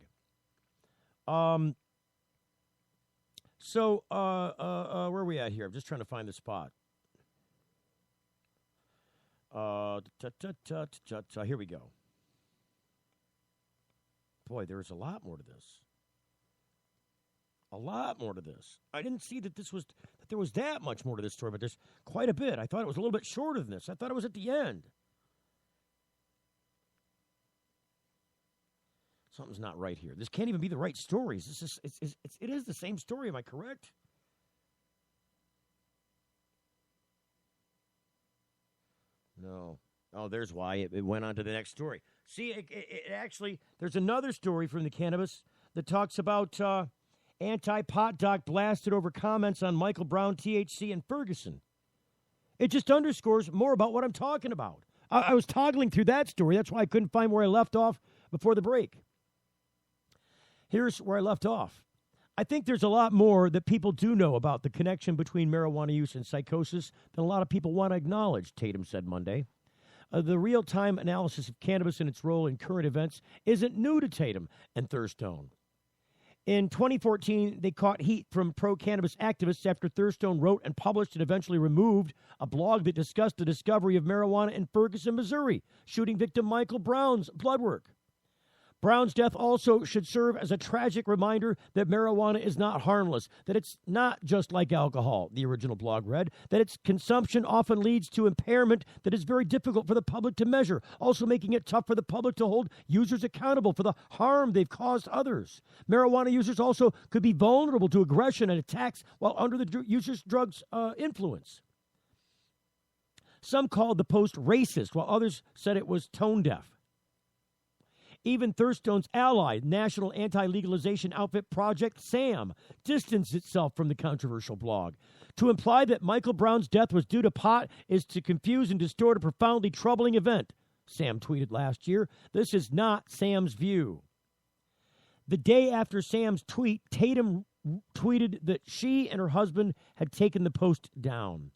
So where are we at here? I'm just trying to find the spot. Here we go. Boy, there's a lot more to this. A lot more to this. I didn't see that there was that much more to this story, but there's quite a bit. I thought it was a little bit shorter than this. I thought it was at the end. Something's not right here. This can't even be the right stories. It is the same story. Am I correct? No. Oh, there's why it went on to the next story. See, it actually, there's another story from the cannabis that talks about anti-pot doc blasted over comments on Michael Brown, THC, and Ferguson. It just underscores more about what I'm talking about. I was toggling through that story. That's why I couldn't find where I left off before the break. Here's where I left off. I think there's a lot more that people do know about the connection between marijuana use and psychosis than a lot of people want to acknowledge, Tatum said Monday. The real-time analysis of cannabis and its role in current events isn't new to Tatum and Thurstone. In 2014, they caught heat from pro-cannabis activists after Thurstone wrote and published and eventually removed a blog that discussed the discovery of marijuana in Ferguson, Missouri, shooting victim Michael Brown's blood work. Brown's death also should serve as a tragic reminder that marijuana is not harmless, that it's not just like alcohol, the original blog read, that its consumption often leads to impairment that is very difficult for the public to measure, also making it tough for the public to hold users accountable for the harm they've caused others. Marijuana users also could be vulnerable to aggression and attacks while under the user's drug's influence. Some called the post racist, while others said it was tone deaf. Even Thurstone's ally, national anti-legalization outfit Project SAM, distanced itself from the controversial blog. To imply that Michael Brown's death was due to pot is to confuse and distort a profoundly troubling event, Sam tweeted last year. This is not Sam's view. The day after Sam's tweet, Tatum tweeted that she and her husband had taken the post down.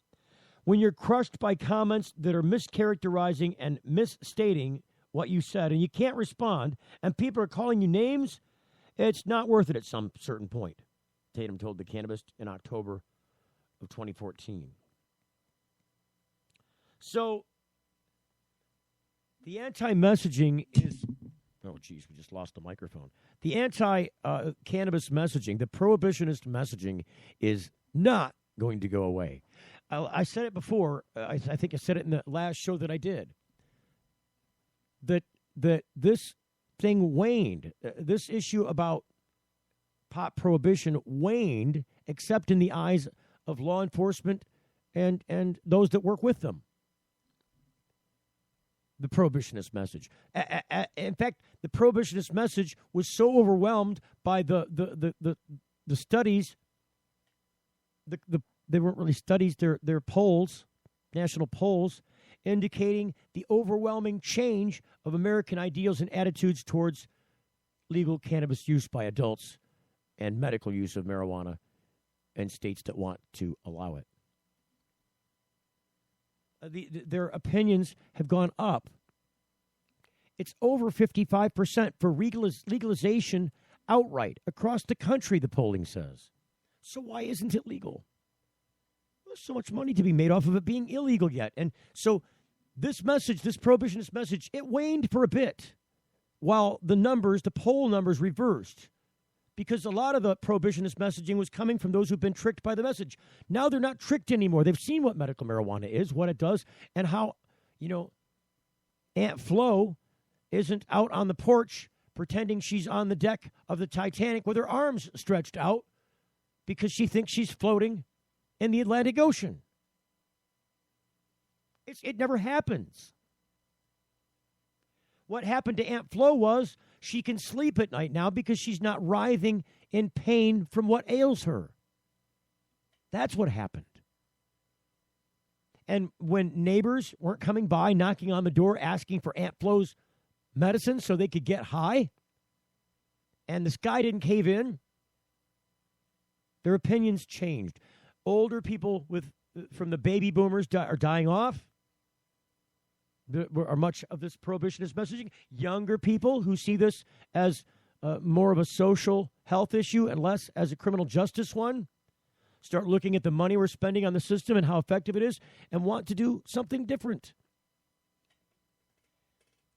When you're crushed by comments that are mischaracterizing and misstating what you said, and you can't respond, and people are calling you names, it's not worth it at some certain point, Tatum told the Cannabis in October of 2014. So, the anti-messaging is... Oh, geez, we just lost the microphone. The anti-cannabis messaging, the prohibitionist messaging, is not going to go away. I said it before. I think I said it in the last show that I did. That this thing waned. This issue about pot prohibition waned, except in the eyes of law enforcement and those that work with them. The prohibitionist message. In fact, the prohibitionist message was so overwhelmed by the studies, the they weren't really studies. They're polls, national polls, indicating the overwhelming change of American ideals and attitudes towards legal cannabis use by adults and medical use of marijuana in states that want to allow it. Their opinions have gone up. It's over 55% for legalization outright across the country, the polling says. So why isn't it legal? There's so much money to be made off of it being illegal yet. And so this message, this prohibitionist message, it waned for a bit while the poll numbers reversed, because a lot of the prohibitionist messaging was coming from those who've been tricked by the message. Now they're not tricked anymore. They've seen what medical marijuana is, what it does, and how, Aunt Flo isn't out on the porch pretending she's on the deck of the Titanic with her arms stretched out because she thinks she's floating in the Atlantic Ocean. It never happens. What happened to Aunt Flo was she can sleep at night now because she's not writhing in pain from what ails her. That's what happened. And when neighbors weren't coming by, knocking on the door, asking for Aunt Flo's medicine so they could get high, and the sky didn't cave in, their opinions changed. Older people from the baby boomers are dying off. Are much of this prohibitionist messaging. Younger people who see this as more of a social health issue and less as a criminal justice one start looking at the money we're spending on the system and how effective it is and want to do something different.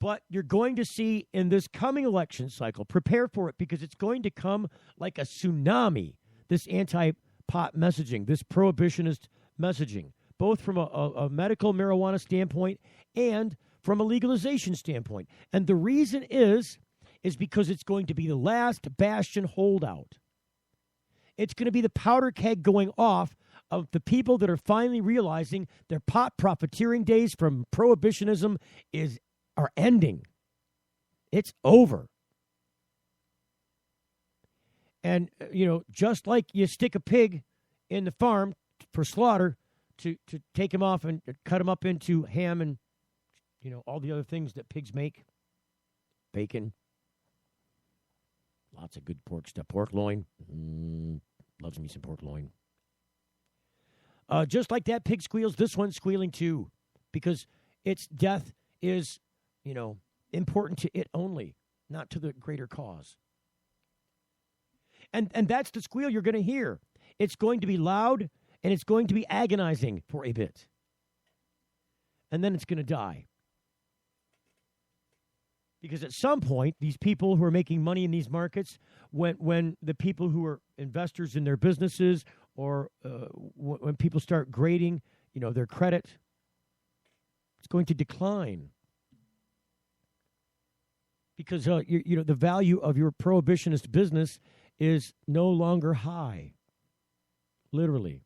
But you're going to see in this coming election cycle, prepare for it, because it's going to come like a tsunami, this anti-pot messaging, this prohibitionist messaging, both from a medical marijuana standpoint and from a legalization standpoint. And the reason is because it's going to be the last bastion holdout. It's going to be the powder keg going off of the people that are finally realizing their pot profiteering days from prohibitionism are ending. It's over. And, just like you stick a pig in the farm for slaughter to take him off and cut him up into ham and, all the other things that pigs make, bacon, lots of good pork stuff, pork loin, loves me some pork loin. Just like that pig squeals, this one's squealing too, because its death is, important to it only, not to the greater cause. And that's the squeal you're going to hear. It's going to be loud, and it's going to be agonizing for a bit. And then it's going to die. Because at some point, these people who are making money in these markets, when the people who are investors in their businesses, or when people start grading, their credit, it's going to decline. Because the value of your prohibitionist business is no longer high, literally.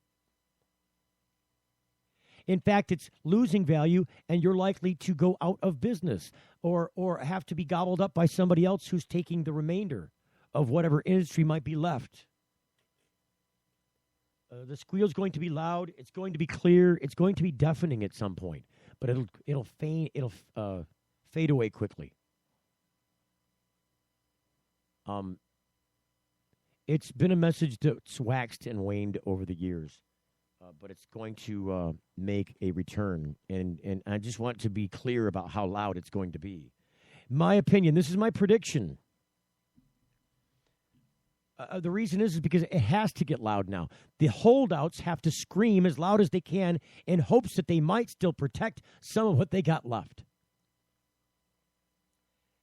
In fact, it's losing value, and you're likely to go out of business or have to be gobbled up by somebody else who's taking the remainder of whatever industry might be left. The squeal's going to be loud. It's going to be clear. It's going to be deafening at some point, but it'll fade away quickly. It's been a message that's waxed and waned over the years. But it's going to make a return, and I just want to be clear about how loud it's going to be. My opinion, this is my prediction. The reason is because it has to get loud now. The holdouts have to scream as loud as they can in hopes that they might still protect some of what they got left.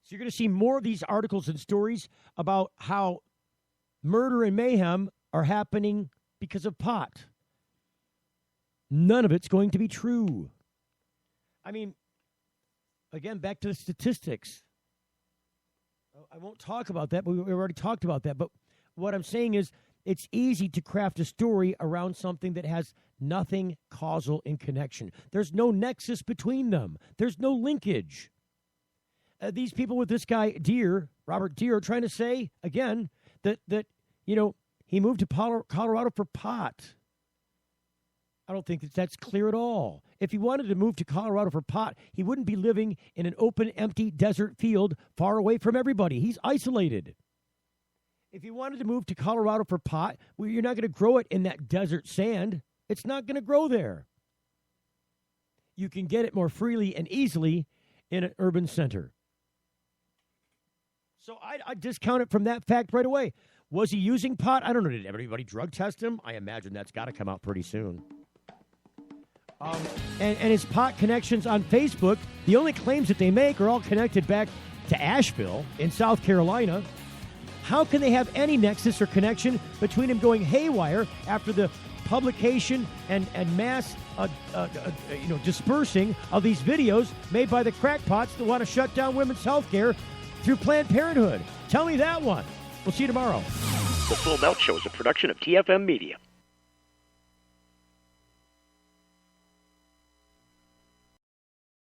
So you're going to see more of these articles and stories about how murder and mayhem are happening because of pot. None of it's going to be true. I mean, again, back to the statistics. I won't talk about that, but we've already talked about that. But what I'm saying is it's easy to craft a story around something that has nothing causal in connection. There's no nexus between them. There's no linkage. These people with this guy, Robert Deere, are trying to say, again, that he moved to Colorado for pot. I don't think that's clear at all. If he wanted to move to Colorado for pot, he wouldn't be living in an open, empty desert field far away from everybody. He's isolated. If you wanted to move to Colorado for pot, well, you're not going to grow it in that desert sand. It's not going to grow there. You can get it more freely and easily in an urban center. So I discount it from that fact right away. Was he using pot? I don't know. Did everybody drug test him? I imagine that's got to come out pretty soon. And his pot connections on Facebook, the only claims that they make are all connected back to Asheville in South Carolina. How can they have any nexus or connection between him going haywire after the publication and mass dispersing of these videos made by the crackpots that want to shut down women's health care through Planned Parenthood? Tell me that one. We'll see you tomorrow. The Full Melt Show is a production of TFM Media.